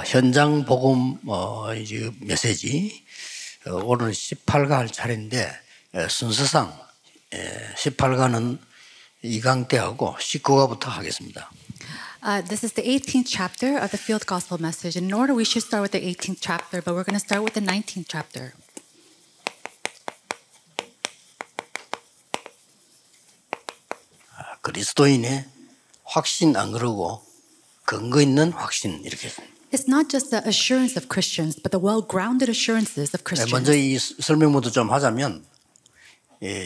현장 복음 이제 메시지 오늘 18가 할 차례인데 순서상 18가는 2강 때 하고 19가부터 하겠습니다. This is the 18th chapter of the Field Gospel Message. In order, we should start with the 18th chapter, but we're going to start with the 19th chapter. 그리스도인의 확신 안 그러고 근거 있는 확신 이렇게. It's not just the assurance of Christians, but the well-grounded assurances of Christians. 먼저 이 설명부터 좀 하자면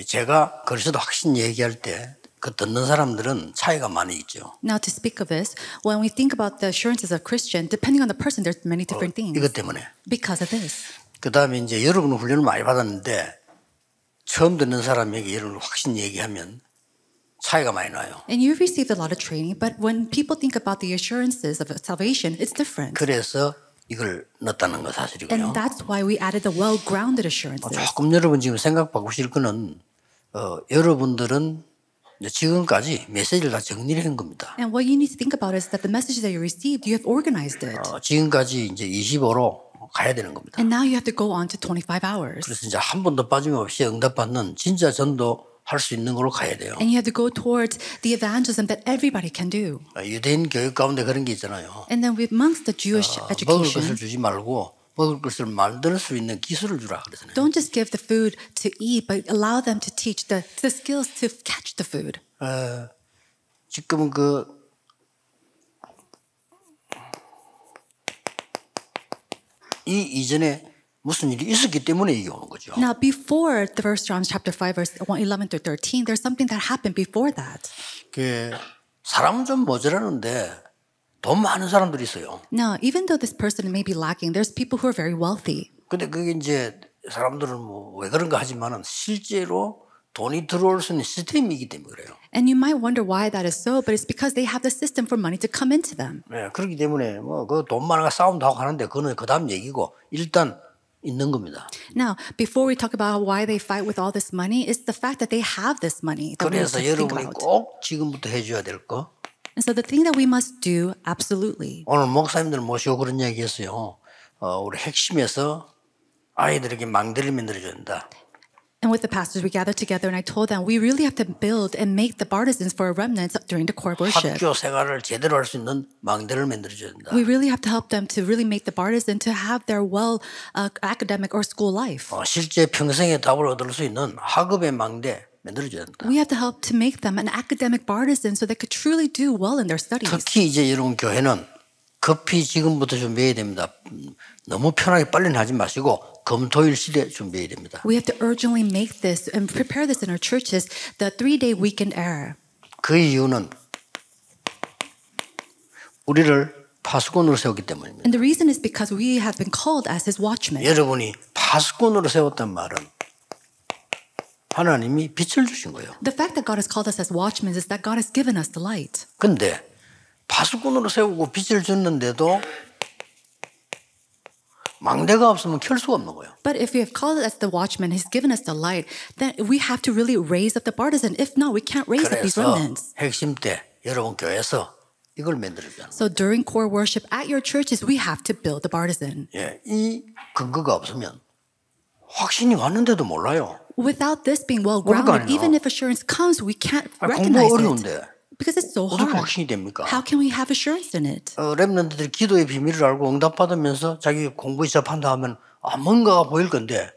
제가 그리스도 확신 얘기할 때 그 듣는 사람들은 차이가 많이 있죠. Now to speak of this, when we think about the assurances of Christian, depending on the person, there's many different things. 이것 때문에. Because of this. 그 다음에 이제 여러분은 훈련을 많이 받았는데 처음 듣는 사람에게 여러분 확신 얘기하면 차이가 많이 나요. And you've received a lot of training, but when people think about the assurances of salvation, it's different. 그래서 이걸 넣었다는 거 사실이고요. And that's why we added the well-grounded assurances. 조금 여러분 지금 생각 바꾸실 거는 여러분들은 지금까지 메시지를 다 정리를 한 겁니다. And what you need to think about is that the message that you received, you have organized it. 지금까지 이제 25로 가야 되는 겁니다. And now you have to go on to 25 hours. 그래서 이제 한 번도 빠짐없이 응답받는 진짜 전도 할 수 있는 걸로 가야 돼요. And you have to go towards the evangelism that everybody can do. 유대인 교육 가운데 그런 게 있잖아요. And then amongst the Jewish 먹을 education, 것을 주지 말고 먹을 것을 만들 수 있는 기술을 주라 그러잖아요. don't just give the food to eat, but allow them to teach the skills to catch the food. 지금 이 이전에 무슨 일이 있었기 때문에 이게 오는 거죠. Now, before the first John chapter 5, verse 11 through 13, there's something that happened before that. 사람은 좀 모자라는데 돈 많은 사람들이 있어요. Now, even though this person may be lacking, there's people who are very wealthy. 근데 그게 이제 사람들은 뭐 왜 그런가 하지만은 실제로 돈이 들어올 수 있는 시스템이기 때문에 그래요. And you might wonder why that is so, but it's because they have the system for money to come into them. 네, 그렇기 때문에 뭐 그 돈 많아가 싸움도 하고 하는데 그거는 그다음 얘기고 일단 있는 겁니다. Now, before we talk about why they fight with all this money, it's the fact that they have this money that we have 그래서 to think 여러분이 about. 꼭 지금부터 해줘야 될 거. And so the thing that we must do, absolutely. 오늘 목사님들 모시고 그런 이야기했어요. 우리 핵심에서 아이들에게 망대를 만들어줘야 된다. And with the pastors, we gathered together and I told them we really have to build and make the partisans for remnants during the core worship. 학교 생활을 제대로 할 수 있는 망대를 만들어줘야 된다. We really have to help them to really make the partisan to have their academic or school life. 실제 평생의 답을 얻을 수 있는 학업의 망대 만들어줘야 된다. We have to help to make them an academic partisan so they could truly do well in their studies. 특히 이제 여러분 교회는 급히 지금부터 준비해야 됩니다. 너무 편하게 빨리는 하지 마시고 금토일 시대 준비해야 됩니다. We have to urgently make this and prepare this in our churches, the 3-day weekend era. 그 이유는 우리를 파수꾼으로 세웠기 때문입니다. And the reason is because we have been called as his watchmen. 여러분이 파수꾼으로 세웠단 말은 하나님이 빛을 주신 거예요. The fact that God has called us as watchmen is that God has given us the light. 근데 파수꾼으로 세우고 빛을 줬는데도 망대가 없으면 켤 수가 없는 거예요. But if we have called us the watchman, He's given us the light, then we have to really raise up the partisan. If not, we can't raise up these 그래서 remnants. 핵심 때 여러분 교회에서 이걸 만들어야 So during core worship at your churches, we have to build the partisan. 이 근거가 없으면 확신이 왔는데도 몰라요. Without this being well 그러니까요. grounded, even if assurance comes, we can't 공부 recognize it. 어려운데 Because it's so 어떻게 hard. 확신이 됩니까? How can we have assurance in it? 렘넌트들이 기도의 비밀을 알고 응답받으면서 자기 공부에 접한다 하면 뭔가가 보일 건데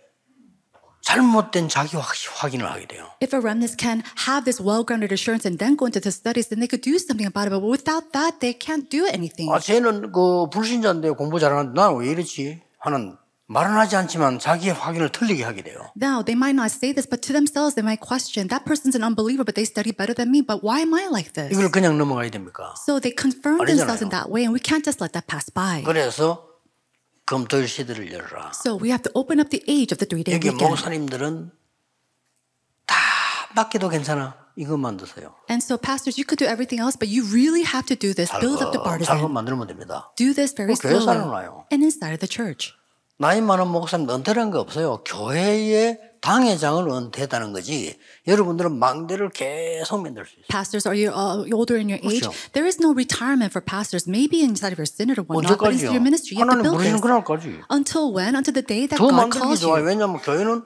잘못된 자기 확인을 하게 돼요. If a remnant can have this well-grounded assurance and then go into the studies, then they could do something about it. But without that, they can't do anything. 쟤는 그 불신자인데 공부 잘하는데 난 왜 이렇지 하는 말은 하지 않지만 자기의 확인을 틀리게 하게 돼요. Now, they might not say this, but to themselves, they might question, that person's an unbeliever, but they study better than me, but why am I like this? 이걸 그냥 넘어가야 됩니까? So they confirm 아니잖아요. themselves in that way, and we can't just let that pass by. 그래서 금토일 시대를 열어라. So we have to open up the age of the 3-day 여기 weekend. 목사님들은 다 맡겨도 괜찮아. 이것만 드세요. And so, pastors, you could do everything else, but you really have to do this. Build up the 살고 partisan. 만들면 됩니다. Do this very 교회 slowly 살아나요. and inside of the church. 나이 많은 목사님 은퇴란 게 없어요. 교회의 당회장을 은퇴했다는 거지. 여러분들은 망대를 계속 만들 수 있어요. Pastors, are you older in your age? 그렇죠. There is no retirement for pastors. Maybe inside of your synod or whatnot, but inside 언제까지요? your ministry, you have to 하나님 build 부르시는 this. 그날까지. Until when? Until the day that 더 God 만들기 calls 좋아요. you. 왜냐하면 교회는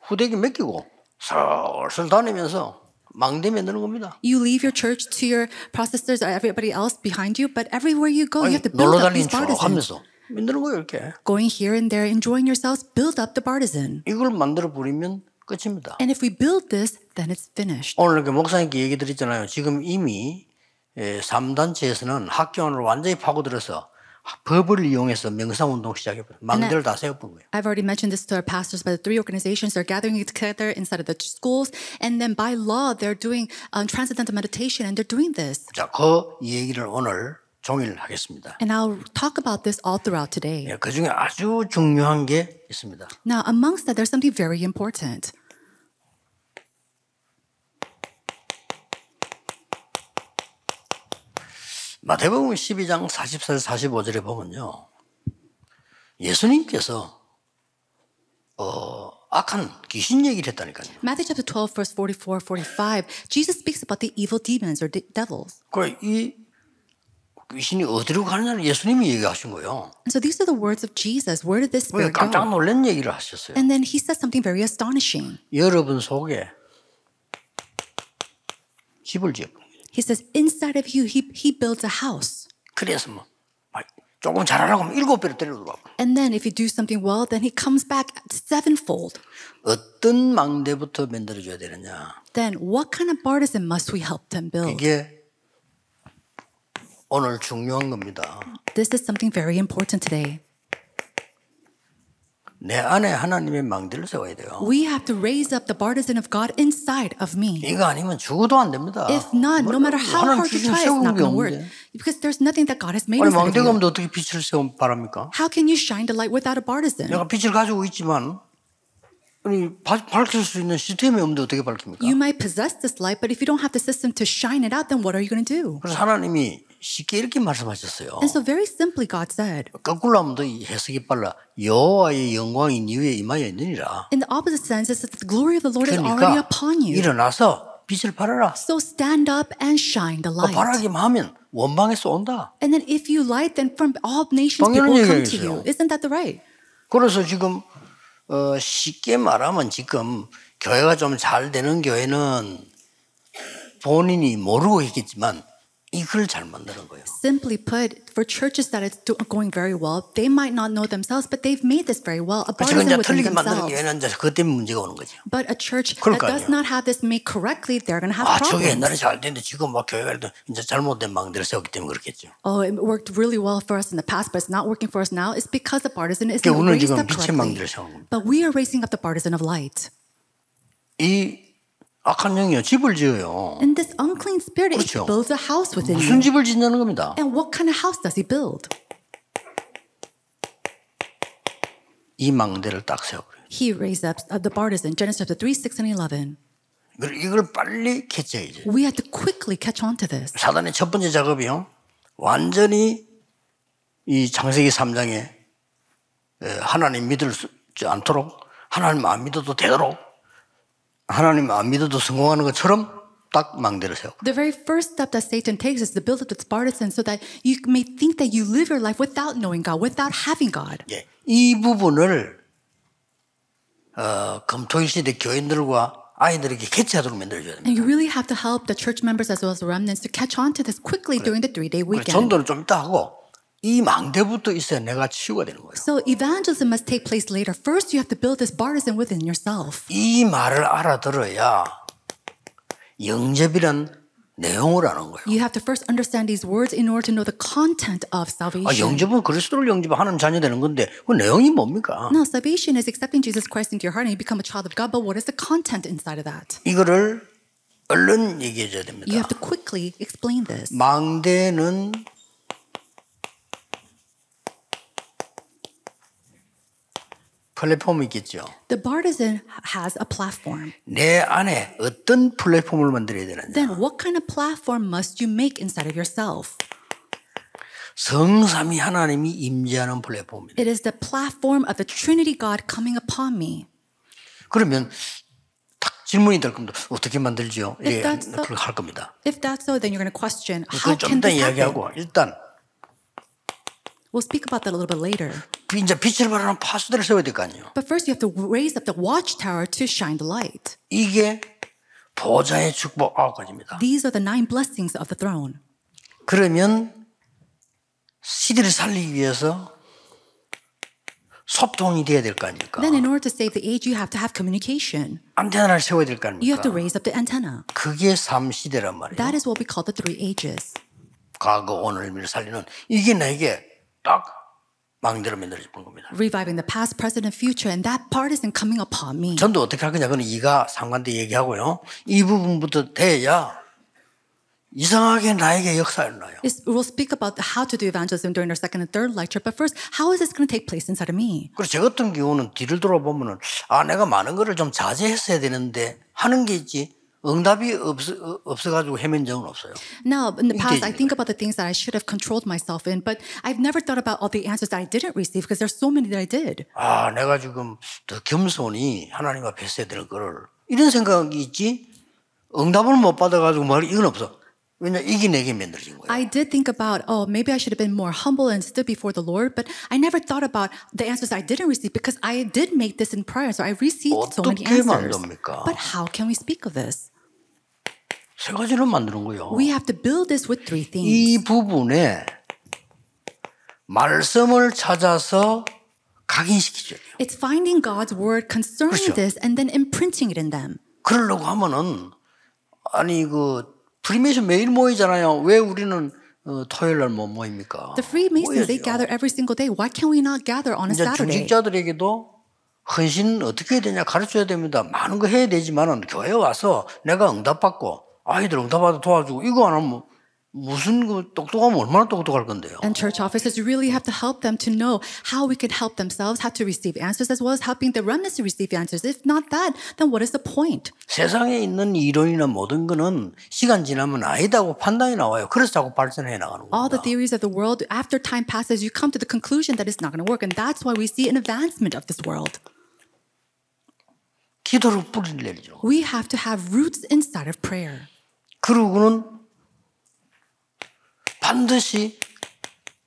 후대기 맡기고 슬슬 다니면서 망대 만드는 겁니다. You leave your church to your processors or everybody else behind you, but everywhere you go, you have to build 놀러 up these 다니는 척 partisans. 하면서 만드는 거예요. 이렇게. Going here and there, enjoying yourselves, build up the partisan. 이걸 만들어 버리면 끝입니다. And if we build this, then it's finished. 오늘 이렇게 목사님께 얘기 드렸잖아요. 지금 이미 3단체에서는 학교 안으로 완전히 파고들어서 법을 이용해서 명상운동 시작해버려요. 망대를 다 세워본 거예요. I've already mentioned this to our pastors, but the three organizations are gathering together inside of the schools, and then by law, they're doing transcendental meditation, and they're doing this. 자, 그 얘기를 오늘 종일 하겠습니다. And I'll talk about this all throughout today. 그 중에 아주 중요한 게 있습니다. Now, amongst that, there's something very important. 마태복음 12장 44절 45절에 보면요. 예수님께서 악한 귀신 얘기를 했다니까요. Matthew chapter 12, verse 44, 45, Jesus speaks about the evil demons or devils. 이 귀신이 어디로 가느냐를 예수님이 얘기하신 거예요. And so these are the words of Jesus. Where did this spirit 깜짝 go? 놀란 얘기를 하셨어요. And then he said something very astonishing. 여러분 속에 집을 지었고 He says, inside of you, he builds a house. 그래서 조금 잘하라고 하면 7배로 때려들어가고 And then if you do something well, then he comes back sevenfold. 어떤 망대부터 만들어줘야 되느냐. Then what kind of partisan must we help them build? 이게 오늘 중요한 겁니다. This is something very important today. 내 안에 하나님의 망대를 세워야 돼요. We have to raise up the partisan of God inside of me. 이거 아니면 죽어도 안 됩니다. If not, no matter how 하나님 hard you 기준 try, it's 세운 not 게 going to work. 없는데. Because there's nothing that God has made 아니 inside of 망대가 you. 없는데 어떻게 빛을 세운 바랍니까? How can you shine the light without a partisan? 내가 빛을 가지고 있지만 아니 밝힐 수 있는 시스템이 없는데 어떻게 밝힙니까? You might possess this light, but if you don't have the system to shine it out, then what are you going to do? 그래서 하나님이 쉽게 이렇게 말씀하셨어요. And so very simply, God said, 거꾸로 하면 더 해석이 빨라. 여호와의 영광이 네 위에 임하여 있느니라. in the opposite sense, it's that the glory of the Lord is already 그러니까 upon you. 일어나서 빛을 발하라. So stand up and shine the light. 발하기만 하면 원방에서 온다. And then if you light, then from all nations 당연한 people will come to 얘기겠어요. you. Isn't that the right? 그래서 지금 쉽게 말하면 지금 교회가 좀 잘 되는 교회는 본인이 모르고 했겠지만 이걸 잘 만드는 거예요. Simply put, for churches that it's going very well, they might not know themselves, but they've made this very well. A 지금 partisan 이제 within 틀리게 만드는 themselves. 교회는 이제 그것 때문에 문제가 오는 거죠. But a church 그럴 that 거 does 아니에요. not have this made correctly, they're going to have 저게 problems. 옛날에 잘 됐는데 지금 막 교회가 그래도 이제 잘못된 망대를 세웠기 때문에 그렇겠죠. Oh, it worked really well for us in the past, but it's not working for us now. It's because the partisan isn't 그러니까 우리는 raised 지금 up 빛의 correctly. 망대를 세운 겁니다. But we are raising up the partisan of light. 이 악한 영이요 집을 지어요. And this unclean spirit, it 그렇죠. builds a house within 무슨 you. 집을 짓냐는 겁니다. And what kind of house does he build? 이 망대를 딱 세워버려요. He raised up the partisan, Genesis chapter 3, 6, and 11. 이걸 빨리 캐쳐야죠. We had to quickly catch on to this. 사단의 첫 번째 작업이요. 완전히 이 창세기 3장에 하나님 믿을 수 않도록 하나님 안 믿어도 되도록 하나님 안 믿어도 성공하는 것처럼 딱 망대를 세워. The very first step that Satan takes is to build up the partisan so that you may think that you live your life without knowing God, without having God. 예, 이 부분을 금토일 시대 교인들과 아이들에게 캐치하도록 만들어줘야 됩니다. And you really have to help the church members as well as the remnants to catch on to this quickly during the 3-day weekend. 전도는 좀 이따 하고 이 망대부터 있어야 내가 치유가 되는 거예요. So evangelism must take place later. First, you have to build this partisan within yourself. 이 말을 알아들어야 영접이란 내용을 아는 거예요. You have to first understand these words in order to know the content of salvation. 영접은 그리스도를 영접하는 자녀 되는 건데 그 내용이 뭡니까? Now, salvation is accepting Jesus Christ into your heart and you become a child of God, but what is the content inside of that? 이거를 얼른 얘기해 줘야 됩니다. You have to quickly explain this. 망대는 플랫폼이 있겠죠. The partisan has a platform. 내 안에 어떤 플랫폼을 만들어야 되느냐. Then what kind of platform must you make inside of yourself? 성삼위 하나님이 임재하는 플랫폼입니다. It is the platform of the Trinity God coming upon me. 그러면 딱 질문이 될 겁니다. 어떻게 만들지요? 예, that's so- 그걸 할 겁니다. If that's so, then you're going to question, how 그건 좀 can 이따 this happen? 이야기하고 일단 We'll speak about that a little bit later. 이제 빛을 발하는 파수대를 세워야 될 거 아니에요. But first, you have to raise up the watchtower to shine the light. 이게 보좌의 축복 9가지입니다. These are the 9 blessings of the throne. 그러면 시대를 살리기 위해서 소통이 돼야 될 거 아닙니까? Then in order to save the age, you have to have communication. 안테나를 세워야 될 거 You have to 아닙니까? raise up the antenna. 그게 3시대란 말이에요. That is what we call the 3 ages. 과거, 오늘, 미래를 살리는 이게 나에게 딱 망대로 만들어진 겁니다. Reviving the past, present, and future, and that part isn't coming upon me. 전도 어떻게 할 거냐? 그건 이가 상관대 얘기하고요. 이 부분부터 돼야 이상하게 나에게 역사가 일어나요. We'll speak about how to do evangelism during our second and third lecture, but first, how is this going to take place inside of me? 그리고 저 같은 경우는 뒤를 돌아보면은 내가 많은 거를 좀 자제했어야 되는데 하는 게 있지 응답이 없어가지고 헤맨 적은 없어요. Now, in the past, I think about the things that I should have controlled myself in, but I've never thought about all the answers that I didn't receive because there's so many that I did. 내가 지금 더 겸손히 하나님 앞에 했어야 되는 거를 이런 생각이 있지 응답을 못 받아가지고 이건 없어. 왜냐 이게 내게 만들어진 거예요. I did think about, maybe I should have been more humble and stood before the Lord, but I never thought about the answers I didn't receive because I did make this in prayer, so I received so many 어떻게 answers. 만듭니까? But how can we speak of this? 세 가지를 만드는 거예요. We have to build this with 3 things. 이 부분에 말씀을 찾아서 각인시키죠. It's finding God's word concerning 그렇죠. this and then imprinting it in them. 그러려고 하면은 프리메이션 매일 모이잖아요. 왜 우리는 토요일 날 못 모입니까? The Freemasons, they 모여야죠. gather every single day. Why can we not gather on a 이제 Saturday? 중직자들에게도 헌신 어떻게 해야 되냐 가르쳐야 됩니다. 많은 거 해야 되지만은 교회 와서 내가 응답받고 아이들 응답받아 도와주고 이거 안 하면 무슨 똑똑하면 얼마나 똑똑할 건데요. And church offices really have to help them to know how we can help themselves, how to receive answers, as well as helping the remnants to receive answers. If not that, then what is the point? 세상에 있는 이론이나 모든 거는 시간 지나면 아니다고 판단이 나와요. 그래서 자꾸 발전해 나가는 All the 겁니다. theories of the world, after time passes, you come to the conclusion that it's not going to work. And that's why we see an advancement of this world. 기도로 뿌리를 내리죠. We have to have roots inside of prayer. 그러고는 반드시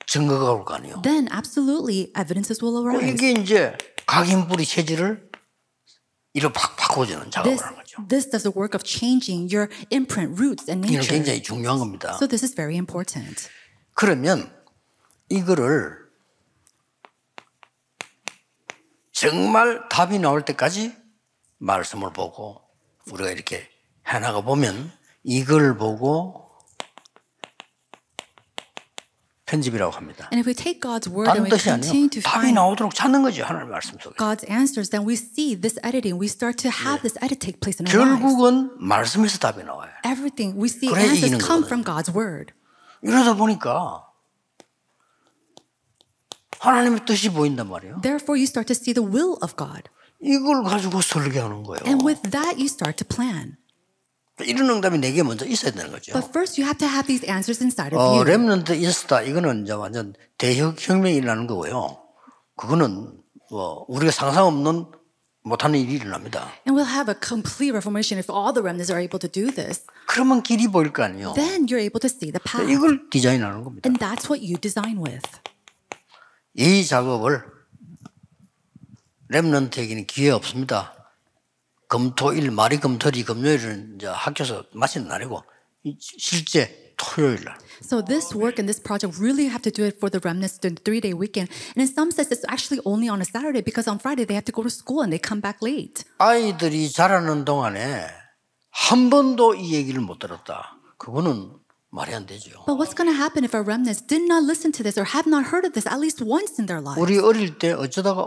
증거가 올 거 아니에요. Then absolutely evidences will arise. 이게 이제 각인뿌리 체질을 이렇게 팍 바꿔주는 작업을 하는 거죠. This does the work of changing your imprint, roots, and 이건 nature. 굉장히 중요한 겁니다. So this is very important. 그러면 이거를 정말 답이 나올 때까지 말씀을 보고 우리가 이렇게 해나가 보면 이걸 보고 편집이라고 합니다. And if we take God's word 다른 and we 뜻이 continue 아니에요. to 답이 find 나오도록 찾는 거죠. 하나님 말씀 속에. God's answers, then we see this editing. We start to have this edit take place in our lives. 결국은 말씀에서 답이 나와요. Everything we see 그래야 answers 이기는 come 거거든요. from God's word. 이러다 보니까 하나님의 뜻이 보인단 말이에요. Therefore, you start to see the will of God. 이걸 가지고 설계하는 거예요. And with that, you start to plan. 이런 응답이 내게 먼저 있어야 되는 거죠. But first, you have to have these answers inside of you. 렘넌트 있었다. 이거는 이제 완전 대혁명이 일어나는 거고요. 그거는 우리가 상상 없는 못하는 일이 일어납니다. And we'll have a complete reformation if all the remnants are able to do this. 그러면 길이 보일 거 아니에요. Then you're able to see the path. 이걸 디자인하는 겁니다. And that's what you design with. 이 작업을 렘넌트에게는 기회 없습니다. 금토일, 말이 금토리, 금요일은 이제 학교에서 마치는 날이고 실제 토요일 날. So this work and this project really have to do it for the remnants during the 3-day weekend. And in some sense, it's actually only on a Saturday because on Friday they have to go to school and they come back late. 아이들이 자라는 동안에 한 번도 이 얘기를 못 들었다. 그거는 말이 안 되죠. But what's going to happen if our remnants did not listen to this or have not heard of this at least once in their lives? 우리 어릴 때 어쩌다가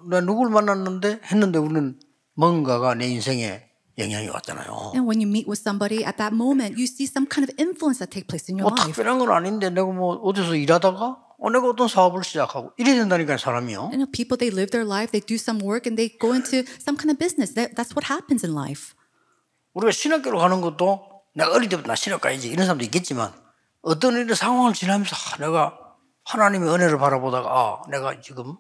나 누굴 만났는데 했는데 우리는 뭔가가 내 인생에 영향이 왔잖아요. And when you meet with somebody at that moment, you see some kind of influence that take place in your life. 특별한 건 아닌데 내가 어디서 일하다가 내가 어떤 사업을 시작하고 이래 된다니까요, 사람이요. You know, people, they live their life, they do some work, and they go into some kind of business. That's what happens in life. 우리가 신학교로 가는 것도 내가 어릴 때부터 나 신학 가야지 이런 사람도 있겠지만 어떤 이런 상황을 지나면서 내가 하나님의 은혜를 바라보다가 내가 지금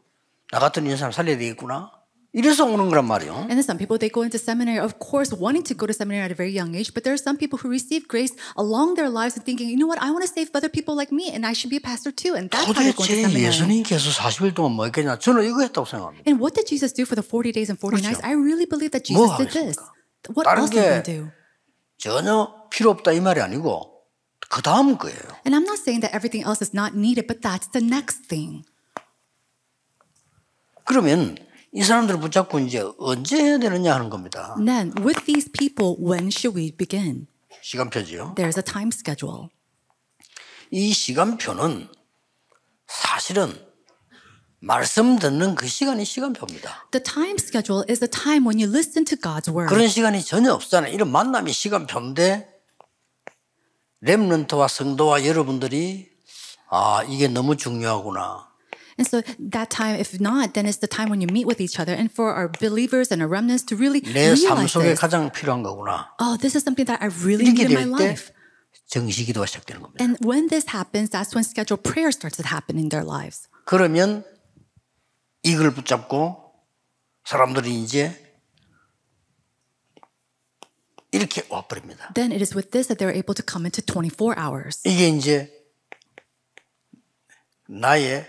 나 같은 이런 사람 살려야 되겠구나. 이래서 오는 거란 말이에요. And then some people, they go into seminary, of course, wanting to go to seminary at a very young age. But there are some people who receive grace along their lives and thinking, you know what, I want to save other people like me and I should be a pastor too. And that's how they're going to 도대체 seminary. 예수님께서 40일 동안 뭐 했겠냐? 저는 이거 했다고 생각합니다. And what did Jesus do for the 40 days and 40 nights? 그렇죠. I really believe that 뭐 Jesus did this. 하겠습니까? What 다른 else is he going 게 to do? 전혀 필요 없다 이 말이 아니고 그 다음 거예요. And I'm not saying that everything else is not needed, but that's the next thing. 그러면 이 사람들을 붙잡고 이제 언제 해야 되느냐 하는 겁니다. And then with these people, when should we begin? 시간표지요. There's a time schedule. 이 시간표는 사실은 말씀 듣는 그 시간이 시간표입니다. The time schedule is the time when you listen to God's word. 그런 시간이 전혀 없잖아요. 이런 만남이 시간표인데 렘넌트와 성도와 여러분들이 이게 너무 중요하구나. And so that time, if not, then it's the time when you meet with each other. And for our believers and our remnants to really 내 삶 realize 속에 this. 가장 필요한 거구나. Oh, this is something that I really 이렇게 need in my 될 때 life. 정시기도가 시작되는 겁니다. And when this happens, that's when scheduled prayer starts to happen in their lives. 그러면 이걸 붙잡고 사람들이 이제 이렇게 와버립니다. Then it is with this that they're able to come into 24 hours. 이게 이제 나의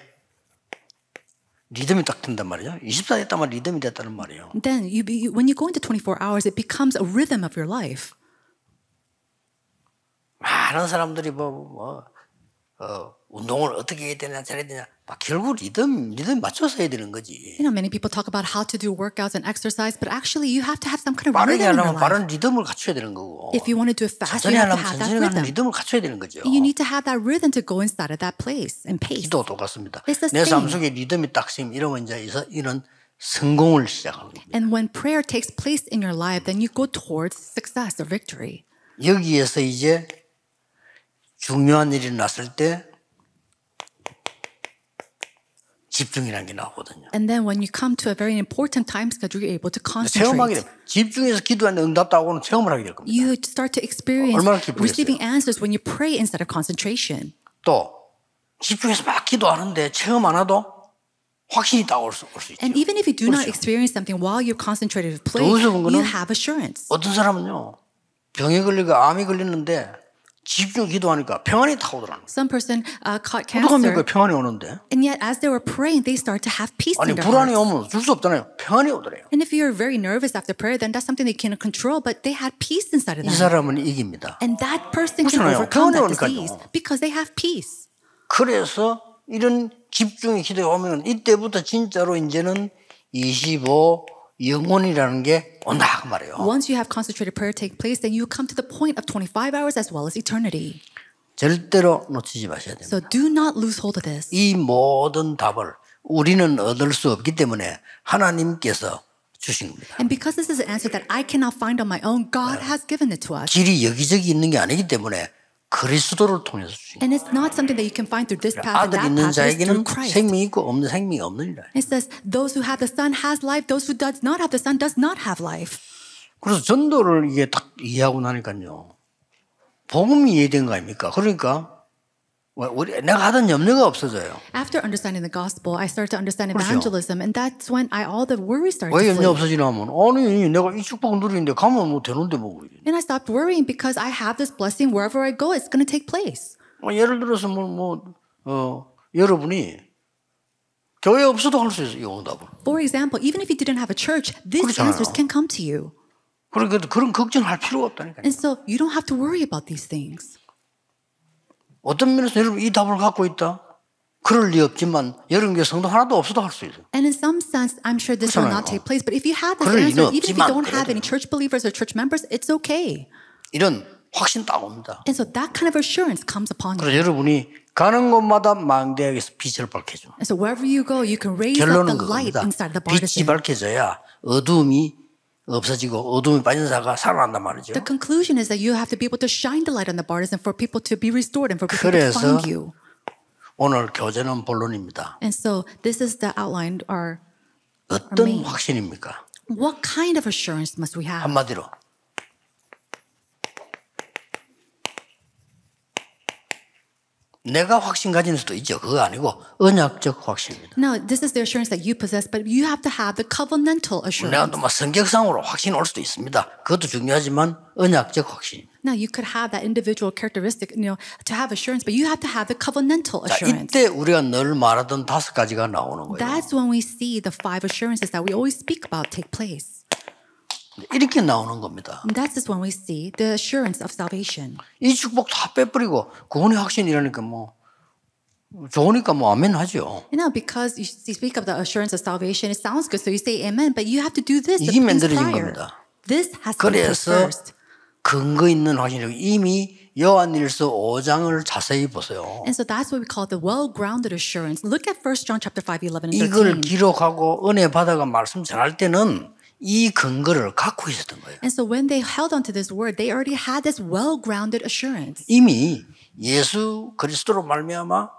리듬이 딱 된단 말이죠. 24 됐단 말 리듬이 됐다는 말이에요. Then when you go into 24 hours, it becomes a rhythm of your life. 많은 사람들이 운동을 어떻게 해야 되냐 저래야 되냐 막 결국 리듬 맞춰서 해야 되는 거지. You know, many people talk about how to do workouts and exercise, but actually you have to have some kind of 빠르게 rhythm in your 하려면 life. 빠른 리듬을 갖춰야 되는 거고 If you want to do it fast, 천천히 you have to 하려면 have that 천천히 가는 rhythm. 리듬을 갖춰야 되는 거죠. You need to have that rhythm to go inside of that place and pace. 기도 똑같습니다. It's the 내 삶 same. 속에 리듬이 딱 쓰면 이러면 이제 이런 성공을 시작하는 겁니다. And when prayer takes place in your life, then you go towards success or victory. 여기에서 이제 중요한 일이 났을 때 집중이라는 게 나오거든요. And then when you come to a very important time schedule, you're able to 체험하게 concentrate. 됩니다. 집중해서 기도하는데 응답도 하고는 체험을 하게 될 겁니다. You start to experience 얼마나 기쁘겠어요. receiving answers when you pray instead of concentration. 또 집중해서 막 기도하는데 체험 안 해도 확신이 딱 올 수 있죠. And even if you do not 그렇죠. experience something while you're concentrated to pray, 더 무서운 거는 you have assurance. 어떤 사람은요 병에 걸리고 암이 걸리는데 집중 기도하니까 평안이 딱 오더라는 거예요. Some person caught 어떡합니까? cancer, 평안이 오는데. and yet as they were praying, they start to have peace 아니 in their 불안이 hearts. 오면 줄 수 없잖아요. 평안이 오더래요. And if you're very nervous after prayer, then that's something they cannot control, but they had peace inside of 이 them. 사람은 이깁니다. And that person can 그렇잖아요. overcome that 평안이 disease 오니까요. because they have peace. 그래서 이런 집중의 기도가 오면 이때부터 진짜로 이제는 25 영혼이라는 게 온다 그 말이에요. Once you have concentrated prayer take place, then you come to the point of 25 hours as well as eternity. 절대로 놓치지 마셔야 됩니다. So do not lose hold of this. 이 모든 답을 우리는 얻을 수 없기 때문에 하나님께서 주신 겁니다. And because this is an answer that I cannot find on my own, God has given it to us. 길이 여기저기 있는 게 아니기 때문에 그리스도를 통해서 주신 겁니다. And it's not something that you can find through this path and 아들 that 있는 path. It's through 자에게는 Christ. 생명이 있고 없는 생명이 없느니라. It says, those who have the Son has life. Those who does not have the Son does not have life. 그래서 전도를 이게 딱 이해하고 나니까요. 복음이 이해된 거 아닙니까? 그러니까 내가 하던 염려가 없어져요. After understanding the gospel, I started to understand 그렇죠. evangelism, and that's when all the worry started 왜 to 염려 flee. 없어지냐면 아니 내가 이 축복을 누리는데 가면 뭐 되는데 뭐. And I stopped worrying because I have this blessing wherever I go, it's going to take place. 예를 들어서 여러분이 교회 없어도 할 수 있어요. 이 응답을. For example, even if you didn't have a church, these 그렇잖아요. answers can come to you. 그러니까 그런 걱정할 필요가 없다니까요. And so you don't have to worry about these things. 어떤 면에서 여러분 이 답을 갖고 있다? 그럴 리 없지만 여러분 교회 성도 하나도 없어도 할 수 있어요. And in some sense, I'm sure this will not 그렇잖아요. take place. But if you have this 그럴 answer, 리는 even if you 없지만 don't have 그래도. any church believers or church members, it's okay. 이런 확신 딱 옵니다. And so that kind of assurance comes upon you. 그래서 여러분이 가는 곳마다 망대에서 빛을 밝혀줘. And so wherever you go, you can raise up 결론은 the light 그겁니다. inside the 빛이 partisan. 밝혀져야 어둠이 없어지고 어둠이 빠진 자가 살아난단 말이죠. The conclusion is that you have to be able to shine the light on the partisan for people to be restored and for people to 그래서 find you. 오늘 교제는 본론입니다. And so this is the outline. 어떤 main. 확신입니까? What kind of assurance must we have? 한마디로 내가 확신 가진 수도 있죠. 그거 아니고 언약적 확신입니다. Now, this is the assurance that you possess, but you have to have the covenantal 내가 assurance. 또 뭐 성격상으로 확신 올 수도 있습니다. 그것도 중요하지만 언약적 확신입니다. Now, you could have that individual characteristic, to have assurance, but you have to have the covenantal 자, assurance. 이때 우리가 늘 말하던 5가지가 나오는 거예요. That's when we see the 5 assurances that we always speak about take place. 이렇게 나오는 겁니다. And that's just when we see the assurance of salvation. 이 축복 다 빼버리고 구원의 확신이라니까 뭐 좋으니까 뭐 아멘 하죠. Because you speak of the assurance of salvation, it sounds good, so you say amen, but you have to do this. 이게 the things 만들어진 prior. 겁니다. This has to be put 그래서 first. 근거 있는 확신이고 이미 요한일서 5장을 자세히 보세요. And so that's what we call the well-grounded assurance. Look at 1 John chapter 5, 11 and 이걸 13. 기록하고 은혜 받아가 말씀 전할 때는 이 근거를 갖고 있었던 거예요. And so when they held on to this word, they already had this well-grounded assurance. 이미 예수 그리스도로 말미암아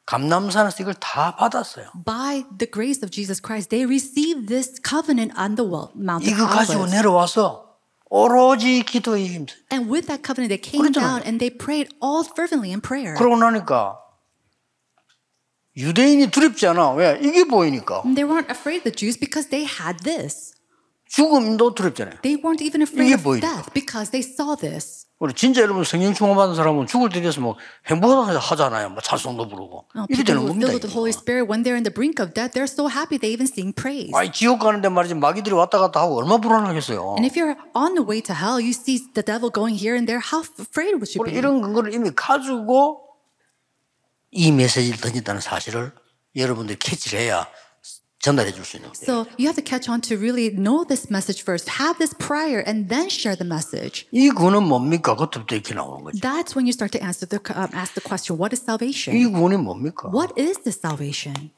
감람산에서 이걸 다 받았어요. By the grace of Jesus Christ, they received this covenant on the Mount of 이거 가지고 Olives. 내려와서 오로지 기도에 힘써. And with that covenant, they came 그렇잖아요. down and they prayed all fervently in prayer. 그러고 나니까 유대인이 두렵지 않아. 왜? 이게 보이니까. And they weren't afraid of the Jews because they had this. 죽음도 두렵잖아요. They weren't even afraid 이게 of 보이니까. death because they saw this. 우리 진짜 여러분 성령 충만받은 사람은 죽을 때 돼서 뭐 행복하다 하잖아요. 뭐 찬송도 부르고. 이래 People 되는 who are 겁니다. filled with the Holy Spirit, when they're in the brink of death, they're so happy they even sing praise. 아니 지옥 가는데 말이지 마귀들이 왔다 갔다 하고 얼마나 불안하겠어요. And if you're on the way to hell, you see the devil going here and there, how afraid would you 우리 be? 이런 근거를 이미 가지고 이 메시지를 던졌다는 사실을 여러분들이 캐치를 해야 전달해 줄 수 있는 거예요. So you have to catch on to really know this message first, have this prior, and then share the message. 이 구원은 뭡니까? 그것부터 이렇게 나오는 거죠. That's when you start to ask the question, what is 이 salvation? 구원이 뭡니까? What is this salvation?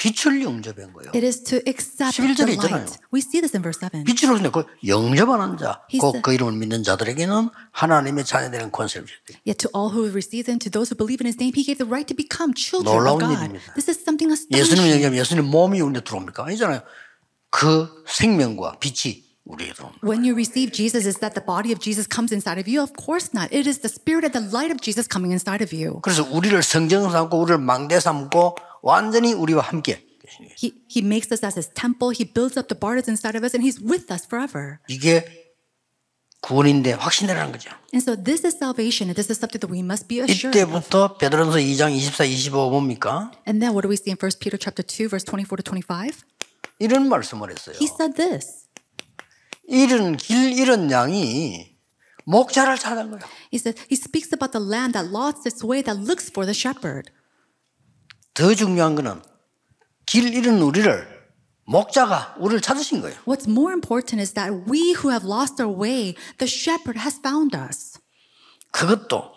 빛을 영접한 거예요. It is to accept 11절에 the 있잖아요. light. We see this in verse 7. 빛으로서 그 영접하는 자, He 곧 said- 그 이름을 믿는 자들에게는 하나님의 자녀되는 권세를 주셨대요. Yet to all who receive him, to those who believe in his name, he gave the right to become children of 놀라운 God. 일입니다. This is something 예수님을 astonishing. 영접하면 예수님 몸이 우리한테 들어옵니까? 아니잖아요. 그 생명과 빛이 우리에게 들어옵니다. When you receive Jesus, is that the body of Jesus comes inside of you? Of course not. It is the spirit and the light of Jesus coming inside of you. 그래서 우리를 성전 삼고 우리를 망대 삼고 완전히 우리와 함께 계시는 거예요. He makes us as his temple. He builds up the borders inside of us, and he's with us forever. 이게 구원인데 확신이라는 거죠. And so this is salvation, and this is something that we must be assured of. 이때부터 베드로전서 2장 24, 25 뭡니까? And then what do we see in 1 Peter chapter 2, verse 24 to 25? 이런 말씀을 했어요. He said this. 잃은 길 잃은 양이 목자를 찾은 거예요. He speaks about the lamb that lost its way, that looks for the shepherd. 더 중요한 거는 길 잃은 우리를 목자가 우리를 찾으신 거예요. What's more important is that we who have lost our way, the shepherd has found us. 그것도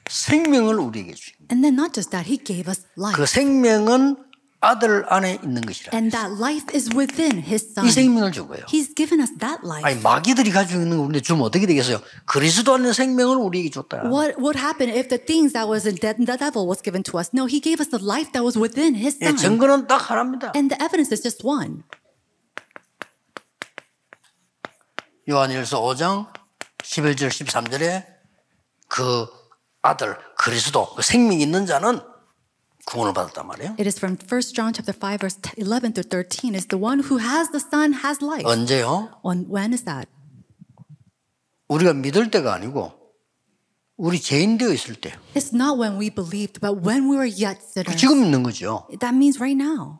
생명을 우리에게 주신 거예요. And then not just that, he gave us life. 그 생명은 아들 안에 있는 것이라. And that life is within his son. 이 생명을 준 거예요. He's given us that life. 아니 마귀들이 가지고 있는 거 우리한테 주면 어떻게 되겠어요? 그리스도 안에 생명을 우리에게 줬다. What would happen if the things that was in the devil was given to us? No, he gave us the life that was within his 예, son. 증거는 딱 하나입니다. And the evidence is just one. 요한일서 5장 11절 13절에 그 아들 그리스도 그 생명 있는 자는 구원을 받았단 말이에요. It is from 1 John chapter 5 verse 11 through 13. Is the one who has the son has life. 언제요? When is that? 우리가 믿을 때가 아니고 우리 죄인 되어 있을 때. It's not when we believed, but when we were yet sinners. 지금 있는 거죠. That means right now.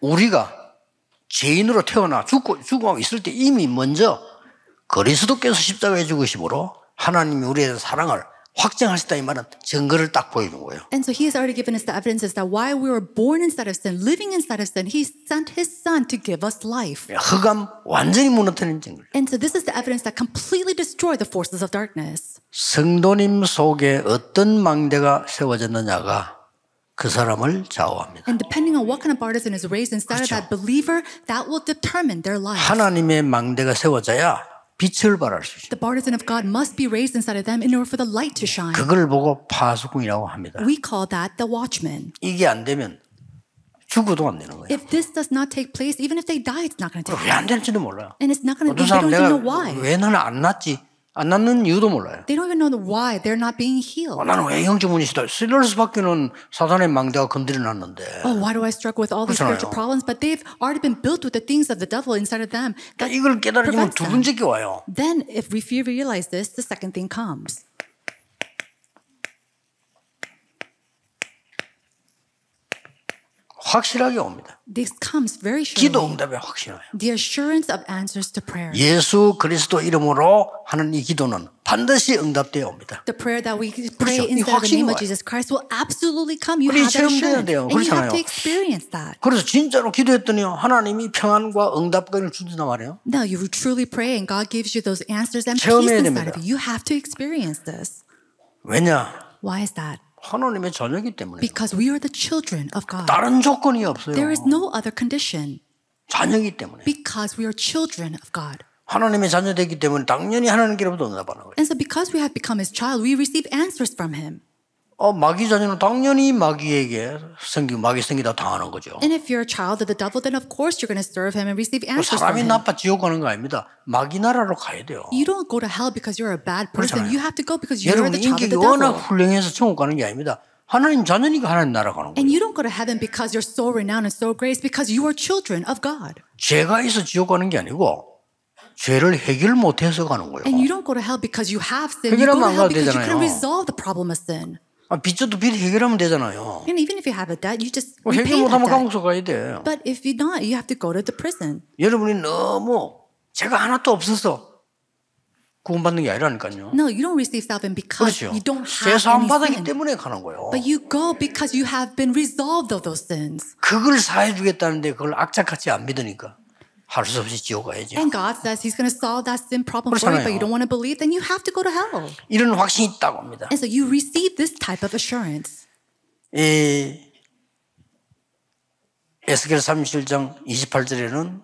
우리가 죄인으로 태어나 죽고 있을 때 이미 먼저 그리스도께서 십자가에 죽으심으로 하나님이 우리에 대한 사랑을 확증하셨다 이 말은 증거를 딱 보여준 거예요. And so he has already given us the evidences that while we were born inside of sin, living inside of sin, he sent his son to give us life. 흑암 완전히 무너뜨리는 증거. And so this is the evidence that completely destroyed the forces of darkness. 성도님 속에 어떤 망대가 세워졌느냐가 그 사람을 좌우합니다. And depending on what kind of partisan is raised inside of that believer, that will determine their life. 하나님의 망대가 세워져야 빛을 발할 수 있어요. The partisan of God must be raised inside of them in order for the light to shine. 그걸 보고 파수꾼이라고 합니다. We call that the watchman. 이게 안 되면 죽어도 안 되는 거예요. If this does not take place, even if they die, it's not going to take 왜 안 place. 되는지도 몰라요. And it's not going to, 어떤 they 사람 don't 내가 even know why. 왜 나는 안 낫지? 안 낫는 이유도 몰라요. They don't even know why they're not being healed. 나는 왜 영적 문제시다. 스릴러스밖에는 사단의 망대가 건드려놨는데. Oh, why do I struggle with all these 그렇잖아요. spiritual problems? But they've already been built with the things of the devil inside of them. 그러니까 이걸 깨달으면 prevents 두 them. 번째 게 와요. Then, if we realize this, the second thing comes. 확실하게 옵니다. This comes very 기도 surely. 응답이 확실해요. The assurance of answers to prayer. 예수 그리스도 이름으로 하는 이 기도는 반드시 응답되어 옵니다. The prayer that we pray 그렇죠. 이 instead of the name of 확신이 Jesus Christ will absolutely come. You 우리 have that 체험돼야 assurance. 돼요. And you have 그렇잖아요. to experience that. 그래서 진짜로 기도했더니 하나님이 평안과 응답을 주신단 말이에요. Now, you truly pray and God gives you those answers and peace 체험해야 inside 됩니다. of you. You have to experience this. 왜냐? Why is that? 하나님의 자녀이기 때문에. Because we are the children of God. 다른 조건이 없어요. There is no other condition. 자녀이기 때문에. Because we are children of God. 하나님의 자녀되기 때문에 당연히 하나님께로부터 응답하는 거예요. And so because we have become His child, we receive answers from Him. 마귀 자녀는 당연히 마귀에게 마귀 생기다 당하는 거죠. And if you're a child of the devil, then of course you're going to serve him and receive answers from 사람이 him. 나빠 지옥 가는 거 아닙니다. 마귀 나라로 가야 돼요. You don't go to hell because you're a bad person. 그렇잖아요. You have to go because you're 여러분 the child of 인격이 the 워낙 devil. 훌륭해서 천국 가는 게 아닙니다. 하나님 자녀니까 하나님 나라 가는 거예요. And you don't go to heaven because you're so renowned and so great. It's because you are children of God. 죄가 있어 지옥 가는 게 아니고 죄를 해결 못해서 가는 거예요. And you don't go to hell because you have sin. You go 해결하면 to 안 hell 가도 because you 되잖아요. couldn't resolve the problem of sin. 빚져도 빚 해결하면 되잖아요. And even if you have a debt, you just 해결 repay that 못하면 debt. 감옥소 가야 돼. But if you not, you have to go to the prison. 여러분이 너무 죄가 하나도 없어서 구원받는 게 아니라니까요. No, you don't receive salvation because 그렇죠. you don't 죄 have 사함 any 받았기 sin. 때문에 가는 거예요. But you go because you have been resolved of those sins. 그걸 사해 주겠다는데 그걸 악착같이 안 믿으니까 할 수 없이 지옥 가야죠. And God says He's going to solve that sin problem for you, but you don't want to believe, then you have to go to hell. 이런 확신이 있다고 합니다. And so you receive this type of assurance. 이 에스겔 37장 28절에는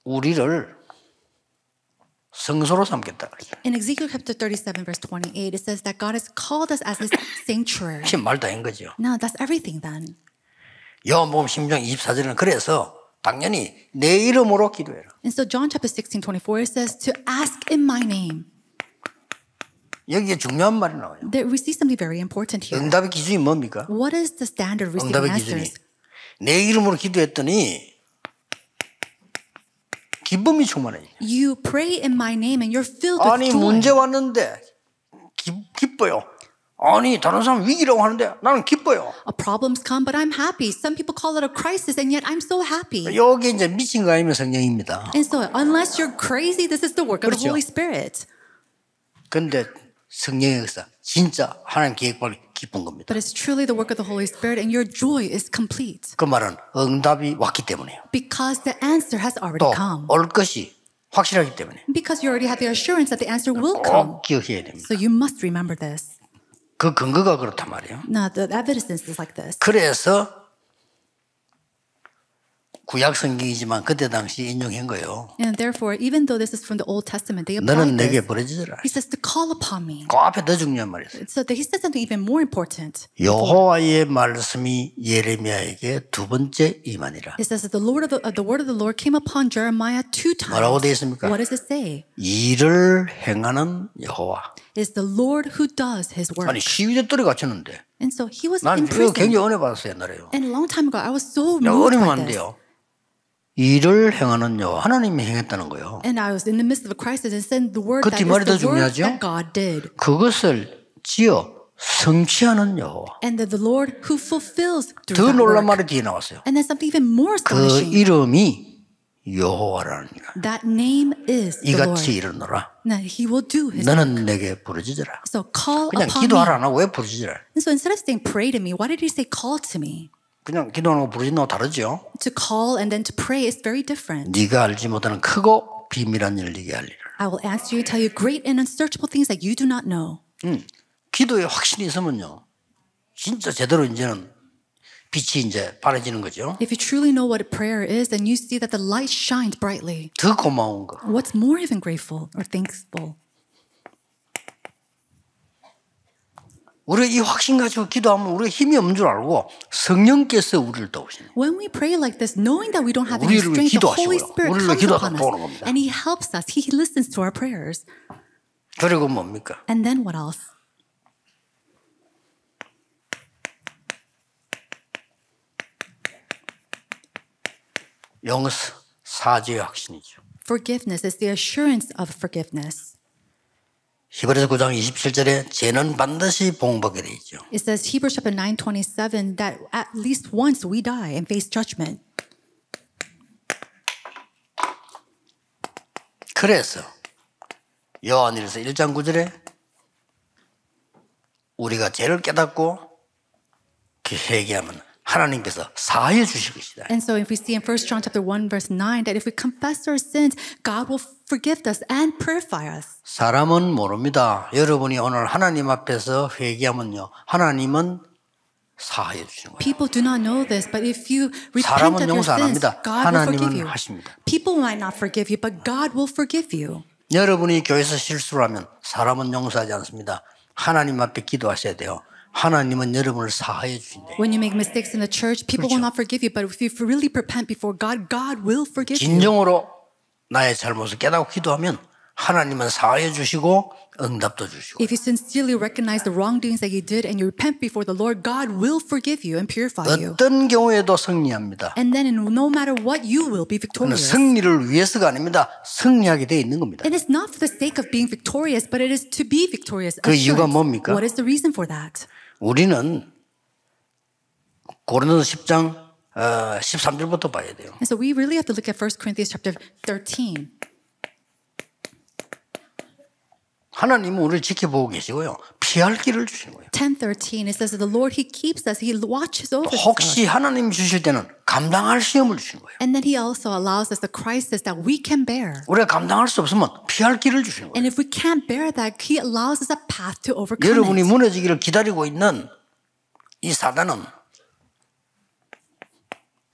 우리를 성소로 삼겠다. In Ezekiel chapter 37, verse 28, it says that God has called us as His sanctuary. 이게 말도 안 거죠. No, that's everything then. 요한복음 16장 24절은 그래서 당연히 내 이름으로 기도해라. And so John chapter 16, 24, it says to ask in my name. 여기에 중요한 말이 나와요. There, we see something very important here. 응답의 기준이 뭡니까? What is the standard of receiving 응답의 기준이 answers? 내 이름으로 기도했더니 기쁨이 충만해요. You pray in my name and you're filled with 아니 joy. 문제 왔는데 기뻐요. 아니 다른 사람 위기라고 하는데 나는 기뻐요. Problems come, but I'm happy. Some people call it a crisis, and yet I'm so happy. 여기 이제 미친 거 아니면 성령입니다. And so, unless you're crazy, this is the work of the 그렇죠. Holy Spirit. 근데 성령의 역사 진짜 하나님 계획발 기쁜 겁니다. But it's truly the work of the Holy Spirit, and your joy is complete 그 말은 응답이 왔기 때문에요. because the answer has already 또 come. 올 것이 확실하기 때문에 Because you already have the assurance that the answer will come. 꼭 기억해야 됩니다. So you must remember this. 그 근거가 그렇단 말이에요. Now, the evidence is like this. 그래서 구약 성경이지만 그때 당시 인용한 거예요. And therefore, even though this is from the Old Testament, they 너는 applied 내게 this. 버려지더라. He says to call upon me. 그 앞에 더 중요한 말이 있어요. So he said something even more important. 여호와의 말씀이 예레미야에게 두 번째 임하니라. It says that the word of the Lord came upon Jeremiah 2 times. 뭐라고 되어 있습니까? What does it say? 일을 행하는 여호와. It's the Lord who does His work. 아니 시위대 뜰에 갇혔는데 And so he was 난 in 이거 prison. 굉장히 은혜 받았어요 옛날에요. And a long time ago, I was so 야, moved 어리면 by 안 this. 돼요. 일을 행하는 여호와 하나님이 행했다는 거예요. And I was in the midst of a crisis and said the word 그 that is 뒷말이 더 the work 중요하죠? that God did. 그것을 지어 성취하는 여호와. And that the Lord who fulfills through 더 that 놀란 work. 말이 뒤에 나왔어요. And then something even more 그 astonishing. 이름이 여호와라니까. That name is the 이같이 Lord. 이르노라. That He will do His work. 너는 내게 부르짖으라. So call 그냥 upon me. 기도하라 안 하고 왜 부르짖으라. And so instead of saying pray to me, why did He say call to me? 그냥 기도하는 거 부르짖는 거 다르죠. To call and then to pray is very different. 네가 알지 못하는 크고 비밀한 일을 네게 알리라. I will answer you and tell you great and unsearchable things that you do not know. 기도에 확신이 있으면요. 진짜 제대로 이제는 빛이 이제 바라지는 거죠. If you truly know what prayer is, then you see that the light shines brightly. 더 고마운 거. What's more even grateful or thankful? 우리 이 확신 가지고 기도하면 우리가 힘이 없는 줄 알고 성령께서 우리를 도우시는. When we pray like this, knowing that we don't have any 우리를 strength, the 기도하시고요. Holy Spirit 우리를 comes 기도하다 upon 도우는 us 겁니다. and He helps us. He listens to our prayers. 그리고 뭡니까? And then what else? 용서, 사죄의 확신이죠. Forgiveness is the assurance of forgiveness. 히브리서 9장 27절에 죄는 반드시 봉복하게 돼 있죠. It says Hebrews chapter 9:27 that at least once we die and face judgment. 그래서 요한일서 1장 9절에 우리가 죄를 깨닫고 회개하면 하나님께서 사하여 주실 것이다. And so if we see in 1 John chapter 1 verse 9 that if we confess our sins, God will forgive us and purify us. 사람은 모릅니다. 여러분이 오늘 하나님 앞에서 회개하면요, 하나님은 사하여 주시는 거예요. People do not know this, but if you repent 사람은 of your 용서 안 sins, 합니다. God will forgive 하나님은 you. 하십니다. People might not forgive you, but God will forgive you. 여러분이 교회에서 실수를 하면 사람은 용서하지 않습니다. 하나님 앞에 기도하셔야 돼요. 하나님은 여러분을 사하여 주신대요. When you make mistakes in the church, people will not forgive you, but if you really repent before God, God will forgive you. 진정으로 나의 잘못을 깨닫고 기도하면 하나님은 사하여 주시고 응답도 주시고. If you sincerely recognize the wrongdoings that you did and you repent before the Lord, God will forgive you and purify you. 어떤 경우에도 승리합니다. And then no matter what, you will be 그는 victorious. 승리를 위해서가 아닙니다. 승리하게 돼 있는 겁니다. It is not for the sake of being victorious, but it is to be victorious. 그 이유가 assurance. 뭡니까? What is the reason for that? 우리는 고린도서 10장 13절부터 봐야 돼요. And so we really have to look at 1 Corinthians chapter 13. 하나님은 우리를 지켜보고 계시고요. 피할 길을 주시는 거예요. 10:13 it says that the Lord he keeps us, he watches over us. 혹시 하나님 주실 때는 감당할 시험을 주시는 거예요. And then he also allows us the crisis that we can bear. 우리가 감당할 수 없으면 피할 길을 주시는 거예요. And if we can't bear that, he allows us a path to overcome 여러분이 it. 무너지기를 기다리고 있는 이 사단은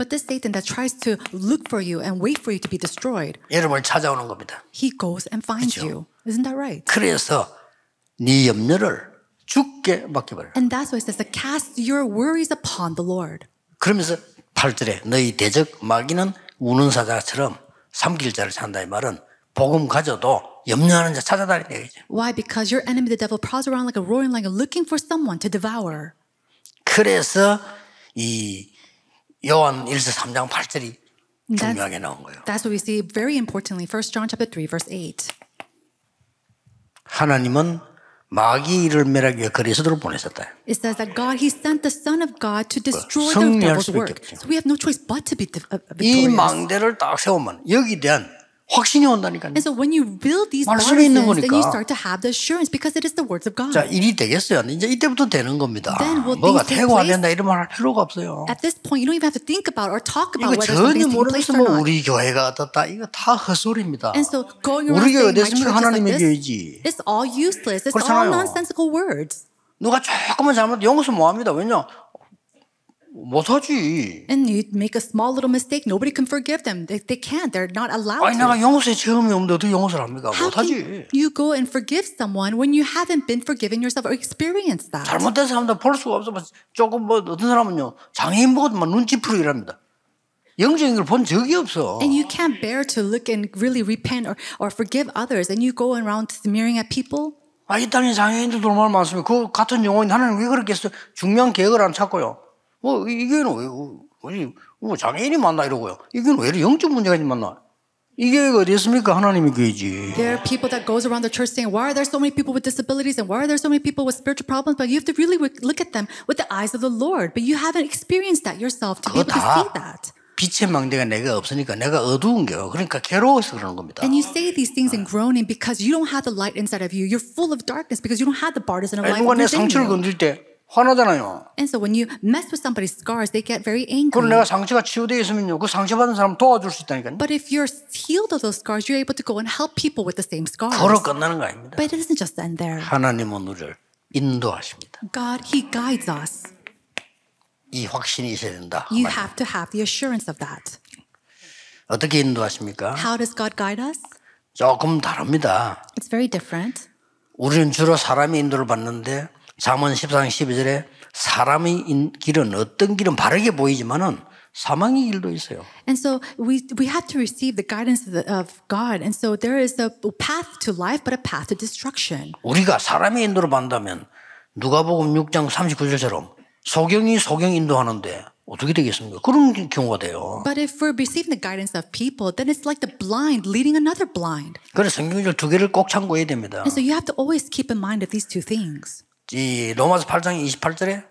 But this Satan that tries to look for you and wait for you to be destroyed, 여러분을 찾아오는 겁니다. he goes and finds 그렇죠. you. Isn't that right? 그래서 네 염려를 주께 맡겨버려요. And that's why it says to cast your worries upon the Lord. 그러면서 8절에 너희 대적 마귀는 우는 사자처럼 삼킬 자를 찾는다 이 말은 복음 가져도 염려하는 자 찾아다닌다 이거죠. Why? Because your enemy, the devil, prowls around like a roaring lion looking for someone to devour. 그래서 이 요한 1서 3장 8절이 중요하게 나온 거예요. That's what we see very importantly, 1 John chapter 3, verse 8. 하나님은 마귀를 멸하기 위해 그리스도를 보내셨다. It says that God, He sent the Son of God to destroy the 승리할 devil's 수밖에 work. 없죠. So we have no choice but to be 이 victorious. 망대를 딱 세우면 여기 대한 확신이 온다니까요. And so when you build these 말씀이 있는 barriers, then you 거니까. start to have the assurance because it is the words of God. 자, 일이 되겠어요. 이제 이때부터 되는 겁니다. Then will 뭐가 things take 되고 안 place? 된다 이런 말 할 필요가 없어요. At this point, you don't even have to think about or talk 이거 about whether 전혀 something's taking place 모르면서 or 뭐 not. 우리 교회가 어떻다 이거 다 헛소리입니다. And so going around 우리 교회 saying my 어땠습니까? church is like 하나님의 this, 교회지. it's all useless. It's all 그렇잖아요. nonsensical words. 누가 조금만 잘못 용서 못 합니다. 왜냐? 못하지. And you make a small little mistake, nobody can forgive them. They can't. They're not allowed 아니 to. 내가 용서에 체험이 없는데 어떻게 용서를 합니까? How 못하지. can you go and forgive someone when you haven't been forgiven yourself or experienced that? 잘못된 사람들 볼 수가 없어. 조금 뭐 어떤 사람은요 장애인 보고도 막 눈치 풀어 이랍니다. 영적인 걸 본 적이 없어. And you can't bear to look and really repent or forgive others, and you go around smearing at people. 아, 이 땅에 장애인들도 얼마나 많습니다. 그 같은 영혼이 하나님 왜 그렇게 했어요? 중요한 계획을 안 찾고요. 뭐 이게는 왜 뭐 장애인이 많나 이러고요. 이게는 왜 이렇게 영적 문제가 많나? 이게 어디 있습니까? 하나님의 교회지. There are people that goes around the church saying, "Why are there so many people with disabilities and why are there so many people with spiritual problems?" But you have to really look at them with the eyes of the Lord. But you haven't experienced that yourself to be able to see that. 빛의 망대가 내가 없으니까 내가 어두운 게요. 그러니까 괴로워서 그러는 겁니다. And you say these things in groaning because you don't have the light inside of you. You're full of darkness because you don't have the partisan of light 누가 내 within 상처를 you. 건들 때 화나잖아요. And so when you mess with somebody's scars, they get very angry. 그럼 내가 상처가 치유되어 있으면요, 그 상처받은 사람 도와줄 수 있다니까요. But if you're healed of those scars, you're able to go and help people with the same scars. 거로 끝나는 거 아닙니다. But it doesn't just end there. 하나님은 우리를 인도하십니다. God, He guides us. 이 확신이 있어야 된다. You have to have the assurance of that. 어떻게 인도하십니까? How does God guide us? 조금 다릅니다. It's very different. 우리는 주로 사람의 인도를 받는데 잠언 14장 12절에 사람의 길은 어떤 길은 바르게 보이지만은 사망의 길도 있어요. And so we have to receive the guidance of God. And so there is a path to life, but a path to destruction. 우리가 사람의 인도로 받는다면 누가복음 6장 39절처럼 소경이 소경 인도하는데 어떻게 되겠습니까? 그런 경우가 돼요. But if we're receiving the guidance of people, then it's like the blind leading another blind. 그래서 성경절 두 개를 꼭 참고해야 됩니다. And so you have to always keep in mind of these two things. 이 로마서 8장 28절에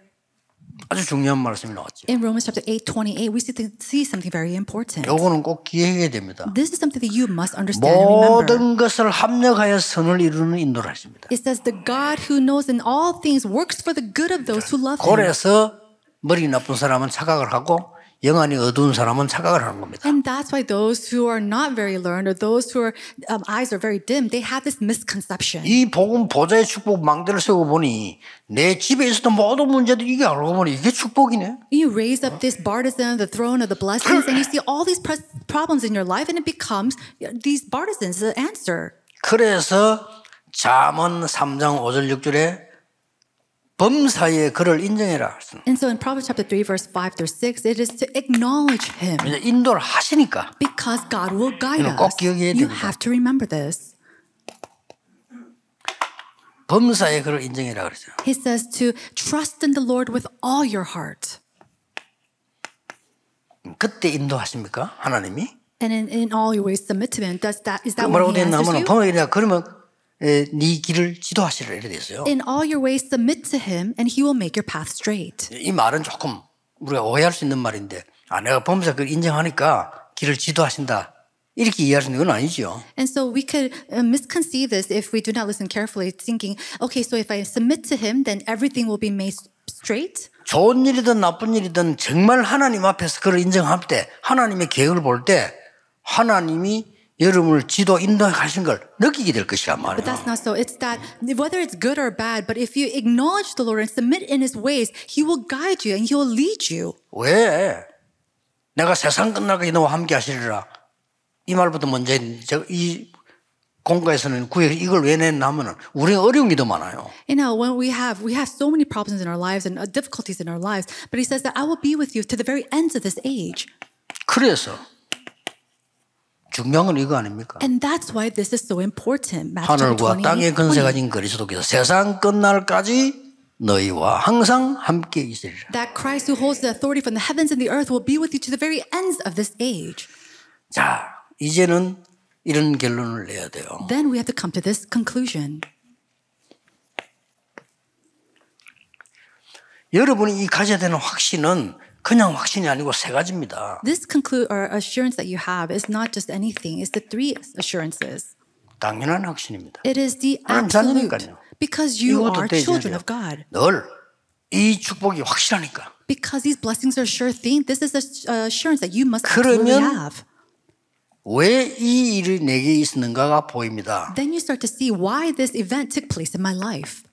아주 중요한 말씀이 나왔죠. In Romans chapter 8:28, we see something very important. 요거는 꼭 기억해야 됩니다. This is something that you must understand and remember. 모든 것을 합력하여 선을 이루는 인도를 하십니다. It says the God who knows in all things works for the good of those who love Him. 그래서 머리 나쁜 사람은 착각을 하고 영안이 어두운 사람은 착각을 하는 겁니다. And that's why those who are not very learned or those who are eyes are very dim, they have this misconception. 이 복음 보좌의 축복 망대를 세우고 보니 내 집에 있었던 모든 문제들 이게 알고 보니 이게 축복이네. You raise up this bartizan, the throne of the blessings, and you see all these problems in your life, and it becomes these bartizans the answer. 그래서 잠언 3장 5절 6절에 범사에 그를 인정해라. And so in Proverbs chapter 3, verse 5 through 6, it is to acknowledge Him. 인도를 하시니까. Because God will guide 이건 꼭 us. 기억해야 You 됩니다. have to remember this. 범사에 그를 인정해라 그러죠. He says to trust in the Lord with all your heart. 그때 인도하십니까? 하나님이? And in all your ways submit to Him. Is that 뭐라고 what He answers 됐냐면 you? 범사에 그러면 네 길을 지도하시라 이래 됐어요. In all your ways submit to Him, and He will make your path straight. 이 말은 조금 우리가 오해할 수 있는 말인데, 내가 범사 그걸 인정하니까 길을 지도하신다. 이렇게 이해할 수 있는 건 아니죠. And so we could misconceive this if we do not listen carefully, thinking, okay, so if I submit to Him, then everything will be made straight. 좋은 일이든 나쁜 일이든 정말 하나님 앞에서 그걸 인정할 때, 하나님의 계획을 볼 때, 하나님이 여러분을 지도 인도하신 걸 느끼게 될 것이란 But 말이에요. that's not so. It's that whether it's good or bad, but if you acknowledge the Lord and submit in His ways, He will guide you and He will lead you. 왜? 내가 세상 끝날까지 너와 함께 하시리라. 이 말부터 먼저 이 공과에서는 구약 이걸 왜 냈냐면은 우리가 어려운 게 더 많아요. You know, when we have so many problems in our lives and difficulties in our lives, but He says that I will be with you to the very ends of this age. 그래서 중요한 건 이거 아닙니까? And that's why this is so important. Matthew 하늘과 땅의 권세 가진 그리스도께서 세상 끝날까지 너희와 항상 함께 있으리라. That Christ who holds the authority from the heavens and the earth will be with you to the very ends of this age. 자, 이제는 이런 결론을 내야 돼요. Then we have to come to this conclusion. 여러분이 이 가져야 되는 확신은 그냥 확신이 아니고 세 가지입니다. This assurance that you have is not just anything. It's the three assurances. 당연한 확신입니다. It is the 하나님 absolute. 자녀니까요. Because you 이것도 are 떼지 children 않아요. of God. 늘 이 축복이 확실하니까. Because these blessings are sure thing. This is the assurance that you must absolutely 그러면 have. 왜 이 일이 내게 있었는가가 보입니다. Then you start to see why this event took place in my life.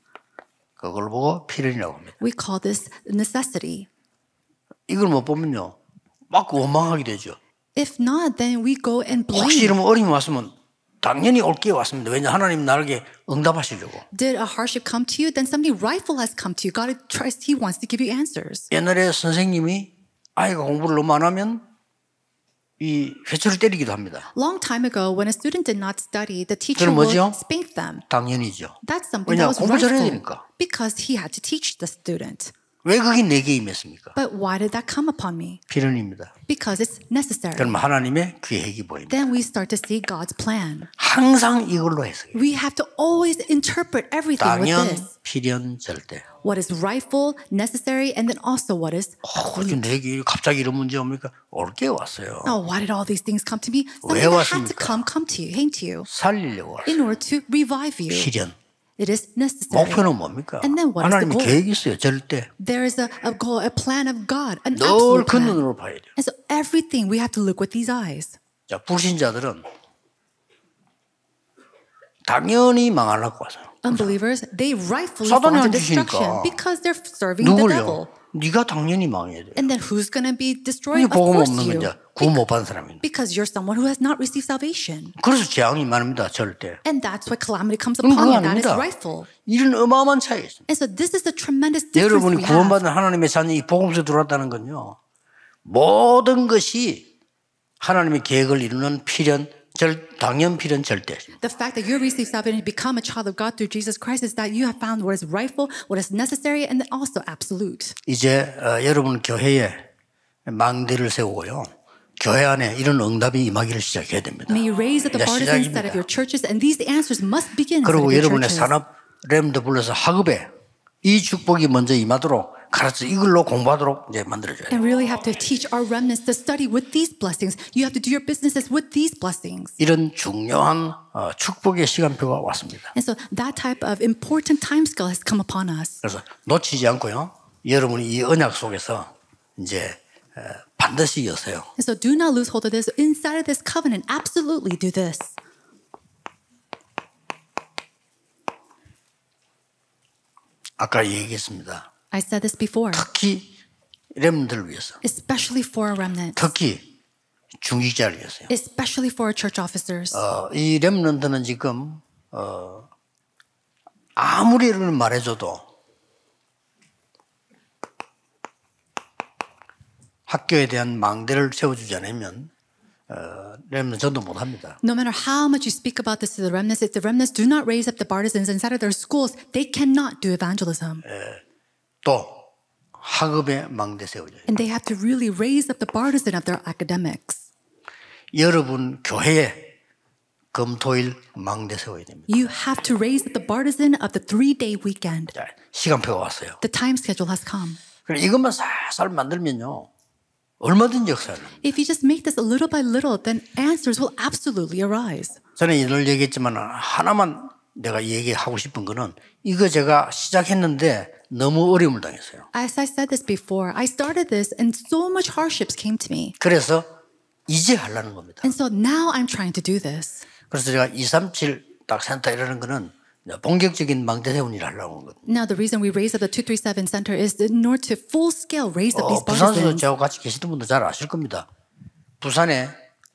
그걸 보고 필연이라고 합니다. We call this necessity. 이걸 못 보면요, 막 원망하게 되죠. If not, then we go and 혹시 blame. 이러면 어려움이 왔으면 당연히 올 기회 왔습니다. 왜냐 하나님 나에게 응답하시려고. Did a hardship come to you? Then something rightful has come to you. God tries, He wants to give you answers. 옛날에 선생님이 아이가 공부를 너무 안 하면 이 회초를 때리기도 합니다. Long time ago, when a student did not study, the teacher 그럼 would 뭐죠? spank them. 당연히죠. That's something 왜냐 that was 공부 잘해야 rightful 되니까. because he had to teach the student. 왜 그게 내게 임했습니까? But why did that come upon me? 필연입니다. Because it's necessary. 그럼 하나님의 계획이 보입니다. Then we start to see God's plan. 항상 이걸로 해석해요. We have to always interpret everything with 당연, this. 필연, 절대. What is rightful, necessary, and then also what is absolute. 내게 갑자기 이런 문제 옵니까? 올 게 왔어요. Oh, why did all these things come to me? 왜 Something that had to 왔습니까? come to you, came to you, 살리려고 왔어요. in order to revive you. 필연. It is necessary. 목표는 뭡니까? And then what is the 하나님이 goal? 계획이 있어요. 절대. There is a goal, a plan of God, an 늘 absolute 그 plan. 눈으로 봐야 돼요. And so everything we have to look with these eyes. 자, 불신자들은 당연히 망하려고 왔어요. Unbelievers, they rightfully 사단이 fall into 안 주시니까. destruction because they're serving the devil. 누굴요? 네가 당연히 망해야 돼. And then who's going to be destroyed? 이 Of 복음 course 없는 you. 건자 구원 못 받은 사람입니다. Because you're someone who has not received salvation. 그래서 재앙이 많습니다. 절대. And that's why calamity comes 그건 upon 그거 you. That is 아닙니다. rightful. 이런 어마어마한 차이가 있습니다. And so this is the tremendous difference 여러분이 we have. 구원받은 하나님의 자녀 이 복음에서 들어왔다는 건요. 모든 것이 하나님의 계획을 이루는 당연 필연 절대. The fact that you receive salvation and become a child of God through Jesus Christ is that you have found what is rightful, what is necessary, and also absolute. 이제 여러분 교회에 망대를 세우고요. 교회 안에 이런 응답이 임하기를 시작해야 됩니다. May you raise up the 이제 borders inside of 시작입니다. your churches, and these answers must begin inside 그리고 of your 여러분의 churches. 산업 렘도 불러서 학업에 이 축복이 먼저 임하도록 가르쳐 이걸로 공부하도록 이제 만들어줘야 돼요. And really have to teach our remnants to study with these blessings. You have to do your businesses with these blessings. 이런 중요한 축복의 시간표가 왔습니다. And so that type of important time scale has come upon us. 그래서 놓치지 않고요. 여러분이 이 언약 속에서 이제 반드시 여세요. And so do not lose hold of this. Inside of this covenant, absolutely do this. 아까 얘기했습니다. I said this before, 특히 렘들을 위해서, especially for our remnants, 특히 중직자를 위해서요. especially for our church officers. 이 렘넌트는 지금 아무리 이런 말해줘도 학교에 대한 망대를 세워주지 않으면 렘넌트 전도 못합니다. No matter how much you speak about this to the remnants, if the remnants do not raise up the partisans inside of their schools, they cannot do evangelism. 또 학업에 망대 세워줘요. And they have to really raise up the partisan of their academics. 여러분 교회에 금토일 망대 세워야 됩니다. You have to raise up the partisan of the 3-day weekend. 자, 시간표가 왔어요. The time schedule has come. 그럼 이것만 살살 만들면요. 얼마든지 역사를. If you just make this a little by little, then answers will absolutely arise. 저는 늘 얘기했지만 하나만 내가 얘기하고 싶은 거는 이거 제가 시작했는데 너무 어려움을 당했어요. As I said this before, I started this and so much hardships came to me. 그래서 이제 하려는 겁니다. And so now I'm trying to do this. 그래서 제가 237 딱 센터 이러는 거는 본격적인 망대 세운 일을 하려고 하거든요. Now the reason we raise up the 237 center is in order to full scale raise up these 부산에서 partisans. 저하고 같이 계시던 분들 잘 아실 겁니다. 부산에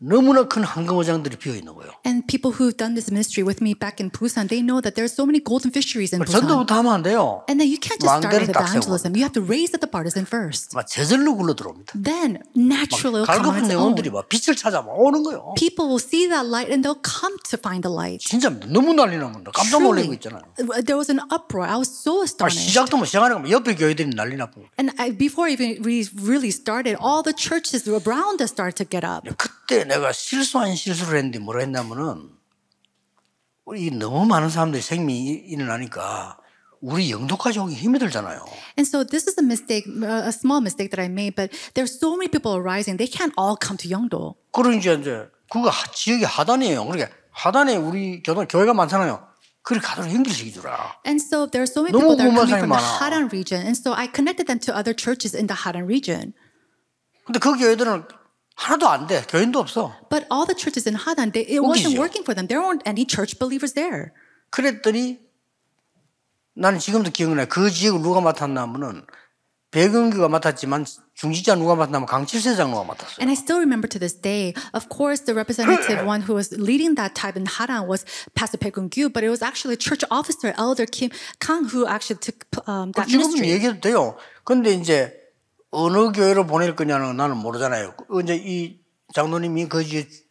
너무나 큰 황금어장들이 비어 있는 거예요. And people who've done this ministry with me back in Busan, they know that there's so many golden fisheries in Busan. 전도부터 하면 안 돼요. And then you can't just start 망대를 with 딱 세우고. evangelism. You have to raise up the partisan first. 막 저절로 굴러 들어옵니다. Then naturally it'll come on 갈급한 its own. 영혼들이 막 빛을 찾아 막 오는 거예요. People will see that light and they'll come to find the light. 진짜 너무 난리 나면 깜짝 놀라고 있잖아요. There was an uproar. I was so astonished. 시작도 못 시작하는 거면 옆에 교회들이 난리 나고. And before even we really started, all the churches around us started to get up. 그때 내가 실수를 했는데 뭐라 했냐면은 우리 너무 많은 사람들이 생명이 일어나니까 우리 영도까지 오기 힘이 들잖아요. And so this is a mistake, a small mistake that I made, but there's so many people arising. They can't all come to Yeongdo. 그러니까 이제 그거 지역이 하단이에요. 그러니까 하단에 우리 교회가 많잖아요. 그걸 가도록 연결시켜 주라. And so there are so many people that are 너무 coming from the 많아. Haran region. And so I connected them to other churches in the Haran region. 근데 그 교회들은 하나도 안 돼. 교인도 없어. But all the churches in Haran, it wasn't 웃기죠. working for them. There weren't any church believers there. 그랬더니 나는 지금도 기억나요. 그 지역을 누가 맡았냐면은 배경규가 맡았지만 중직자 누가 맡았냐면 강칠세 장로가 맡았어요. And I still remember to this day, of course, the representative one who was leading that type in Haran was Pastor Baek Geun-gyu, but it was actually church officer, Elder Kim Kang, who actually took that 지금은 ministry. 얘기해도 돼요. 근데 이제 어느 교회로 보낼 거냐는 나는 모르잖아요. 이제 이 장로님이 그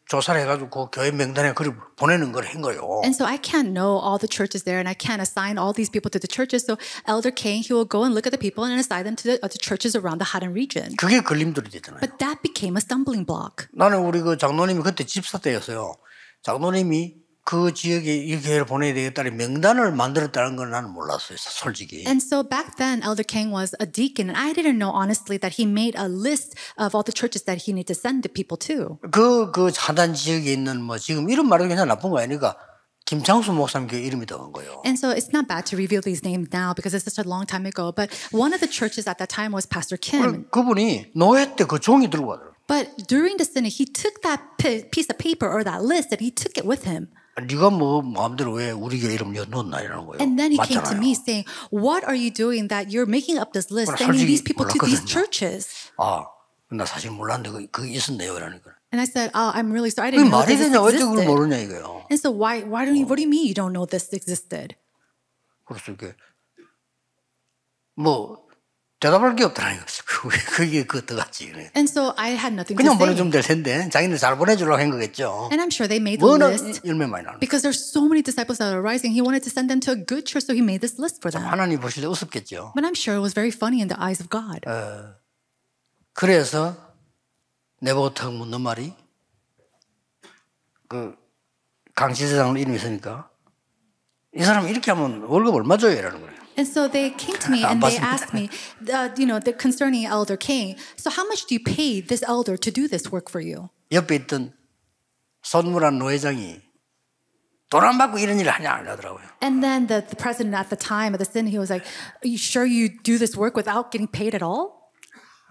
조사를 해가지고 그 교회 명단에 그걸 보내는 걸 한 거예요. And so I can't know all the churches there, and I can't assign all these people to the churches. So Elder Kang, he will go and look at the people and assign them to the churches around the Haran region. 그게 걸림돌이 되잖아요. But that became a stumbling block. 나는 우리 그 장로님이 그때 집사 때였어요. 장로님이 그 지역에 이 교회를 보내야 되겠다는 명단을 만들었다는 걸 나는 몰랐어요, 솔직히. And so back then, Elder Kang was a deacon, and I didn't know honestly that he made a list of all the churches that he needed to send the people to. 그 하단 지역에 있는 뭐 지금 이런 말은 그냥 나쁜 거 아니니까 김창수 목사님 교회 이름이 들어간 거예요. And so it's not bad to reveal these names now because it's such a long time ago. But one of the churches at that time was Pastor Kim. 그분이 노예 때 그 종이 들고 가더라고요. But during the synod, he took that piece of paper or that list and he took it with him. 네가 뭐 마음대로 왜 우리 교회 이름 넣었나 이러는 거예요. And then he came to 맞잖아요. me saying, "What are you doing that you're making up this list, 그건 sending 솔직히 these people to these 몰랐거든요. churches?" 나 사실 몰랐는데 그게 있었네요 이러니까. And I said, "Oh, I'm really sorry. I 그게 didn't know 말이 this 되냐 어째 그걸 existed." 모르냐 이거예요. And so why don't you? What do you mean you don't know this existed? 그래서 이게 뭐 대답할 게 없더라니까. 그게 그것같지. And so I had nothing to 그냥 say. 보내주면 될 텐데 자기는 잘 보내주려고 한 거겠죠. And I'm sure they made the 워낙 list 열매 많이 나는. because there's so many disciples that are rising. He wanted to send them to a good church, so he made this list for them. 하나님 보실 때 우습겠죠. But I'm sure it was very funny in the eyes of God. 그래서 내보고 턱 묻는 말이 그 강시사장 이름이 있으니까 이 사람 이렇게 하면 월급 얼마 줘요? 이라는 거예요. And so they came to me and they asked me, the concerning Elder King, so how much do you pay this elder to do this work for you? 옆에 있던 손무란 노회장이 돈 안 받고 이런 일을 하냐 하더라고요. And then the president at the time of the synod, he was like, are you sure you do this work without getting paid at all?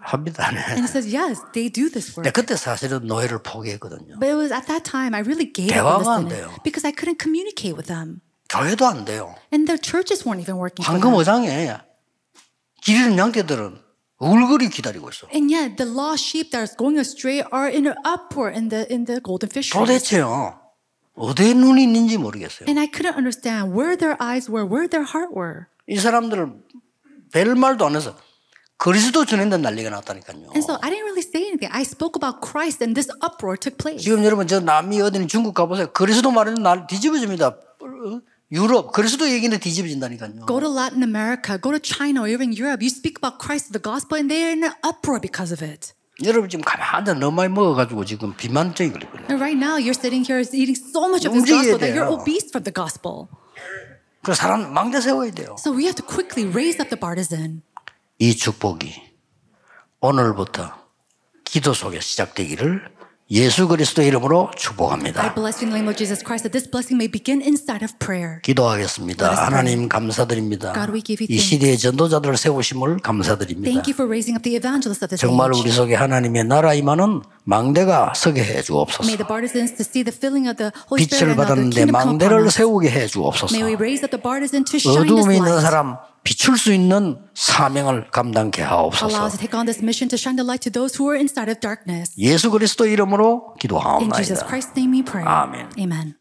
합니다. And he says, yes, they do this work. 근데 그때 사실은 노회를 포기했거든요. But it was at that time I really gave up 대화가 on 안 the 돼요. synod because I couldn't communicate with them. 교회도 안 돼요. And their churches weren't even working for 황금 them. 어장에 기르는 양떼들은 울거리 기다리고 있어. And yet the lost sheep that are going astray are in an uproar in the golden fish. 도대체요. 어디에 눈이 있는지 모르겠어요. And I couldn't understand where their eyes were, where their heart were. 이 사람들을 뵐 말도 안 해서 그리스도 전한다 난리가 났다니까요. And so I didn't really say anything. I spoke about Christ and this uproar took place. 지금 여러분 저 남미 어디는 중국 가보세요. 그리스도 말하는 날 뒤집어집니다. 유럽 그리스도 얘기는 뒤집어진다니까요. Go to Latin America, go to China, or even Europe. You speak about Christ, the gospel, and they're in an uproar because of it. 여러분 지금 가만히 앉아 너무 많이 먹어가지고 지금 비만증이 걸리거든요. And right now, you're sitting here eating so much of this gospel that you're obese from the gospel. 그 사람 망대 세워야 돼요. So we have to quickly raise up the partisan. 이 축복이 오늘부터 기도 속에 시작되기를 예수 그리스도 이름으로 I 축복합니다. bless you in the name of Jesus Christ that this blessing may begin inside of prayer. 기도하겠습니다. 하나님 감사드립니다. God, we give you 이 thanks. 시대의 전도자들을 세우심을 감사드립니다. Thank you for raising up the evangelists of this 정말 우리 age. 속에 하나님의 나라 임하는 망대가 서게 해 주옵소서. May the partisans to see the filling of the Holy 빛을 Spirit and of the 받았는데 kingdom come upon 망대를 us. 세우게 해 주옵소서. May we raise up the partisan to shine this 어두움에 있는 light. 사람 비출 수 있는 사명을 감당케 Allow 하옵소서. us to take on this mission to shine the light to those who are inside of darkness. 예수 그리스도 이름으로 In Jesus 기도하옵나이다. Christ's name we pray. 아멘. Amen.